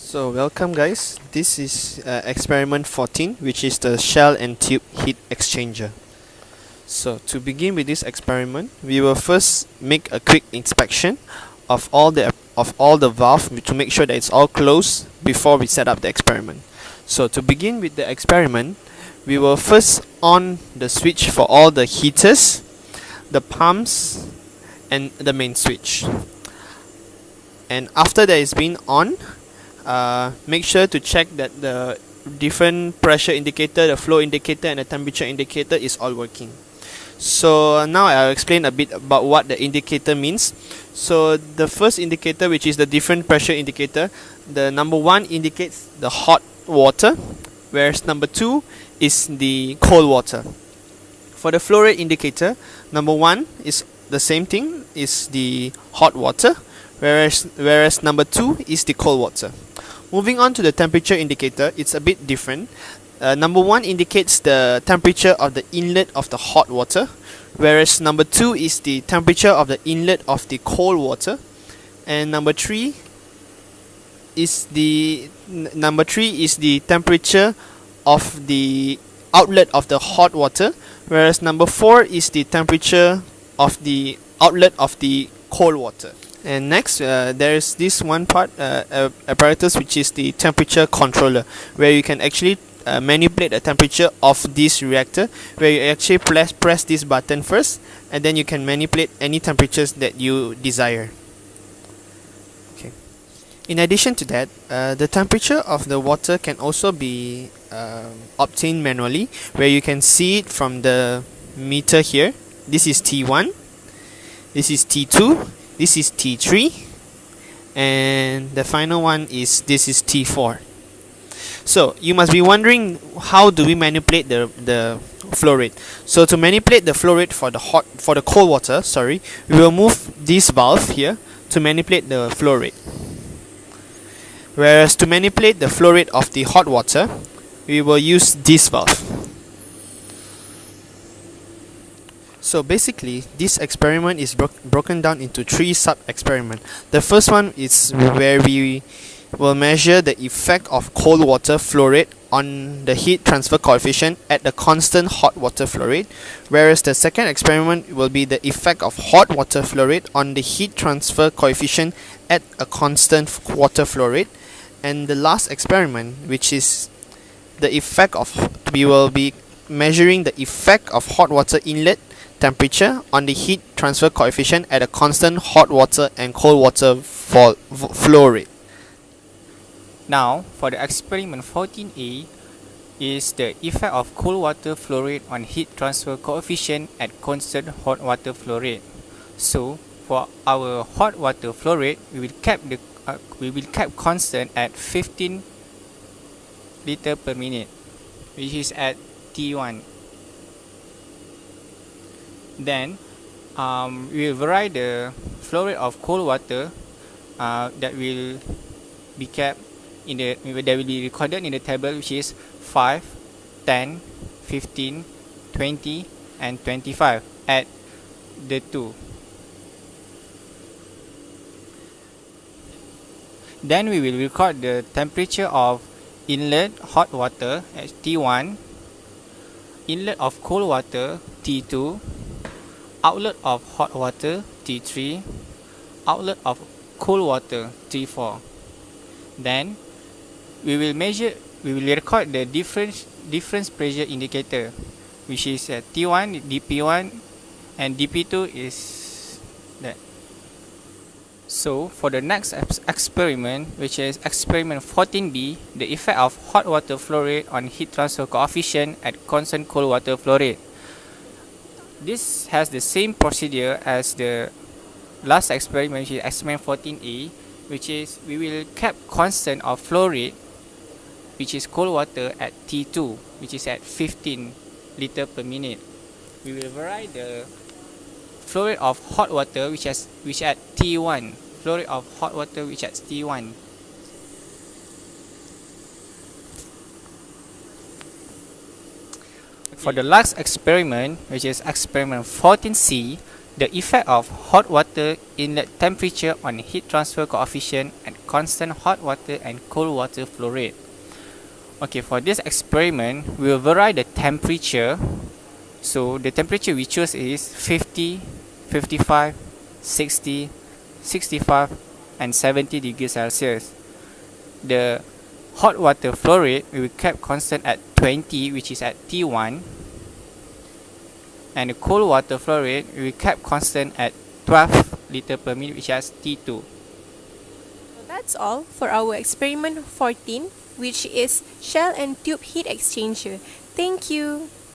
So welcome guys, this is experiment 14, which is the shell and tube heat exchanger. So to begin with this experiment, we will first make a quick inspection of all the valve to make sure that it's all closed before we set up the experiment. So to begin with the experiment, we will first on the switch for all the heaters, the pumps and the main switch. And after that is been on, make sure to check that the different pressure indicator, the flow indicator and the temperature indicator is all working. So now I'll explain a bit about what the indicator means. So the first indicator, which is the different pressure indicator, the number 1 indicates the hot water, whereas number 2 is the cold water. For the flow rate indicator, number 1 is the same thing, is the hot water, whereas number 2 is the cold water. Moving on to the temperature indicator, it's a bit different. Number 1 indicates the temperature of the inlet of the hot water, whereas number 2 is the temperature of the inlet of the cold water, and number 3 is the temperature of the outlet of the hot water, whereas number 4 is the temperature of the outlet of the cold water. And next, there is this one part apparatus, which is the temperature controller, where you can actually manipulate the temperature of this reactor, where you actually press this button first, and then you can manipulate any temperatures that you desire. Okay. In addition to that, the temperature of the water can also be obtained manually, where you can see it from the meter here. This is T1, this is T2, this is T3, and the final one is T4. So you must be wondering, how do we manipulate the flow rate? So to manipulate the flow rate for the cold water, we will move this valve here to manipulate the flow rate. Whereas to manipulate the flow rate of the hot water, we will use this valve. So basically, this experiment is broken down into 3 sub-experiments. The first one is where we will measure the effect of cold water flow rate on the heat transfer coefficient at the constant hot water flow rate, whereas the second experiment will be the effect of hot water flow rate on the heat transfer coefficient at a constant water flow rate, and the last experiment, which is the effect of, we will be measuring the effect of hot water inlet temperature on the heat transfer coefficient at a constant hot water and cold water flow rate. Now, for the experiment 14A is the effect of cold water flow rate on heat transfer coefficient at constant hot water flow rate. So, for our hot water flow rate, we will keep constant at 15 liter per minute, which is at T1. Then we will vary the flow rate of cold water that will be kept that will be recorded in the table, which is 5, 10, 15, 20 and 25 at the 2. Then we will record the temperature of inlet hot water at T1, inlet of cold water T2, outlet of hot water T3, outlet of cool water T4. Then we will record the difference pressure indicator, which is at T1, dP1 and dP2 is that. So for the next experiment, which is experiment 14B, the effect of hot water flow rate on heat transfer coefficient at constant cold water flow rate. This has the same procedure as the last experiment, which is experiment 14A, which is we will keep constant of flow rate, which is cold water, at T2, which is at 15 liter per minute. We will vary the flow rate of hot water, which at T1, flow rate of hot water which at T1. For the last experiment, which is experiment 14C, The effect of hot water inlet temperature on heat transfer coefficient and constant hot water and cold water flow rate. Okay, for this experiment, we will vary the temperature. So the temperature we choose is 50, 55, 60, 65, and 70 degrees Celsius. The hot water flow rate we will keep constant at 20, which is at T1, and the cold water flow rate we kept constant at 12 liter per minute, which is T2. So that's all for our experiment 14, which is shell and tube heat exchanger. Thank you.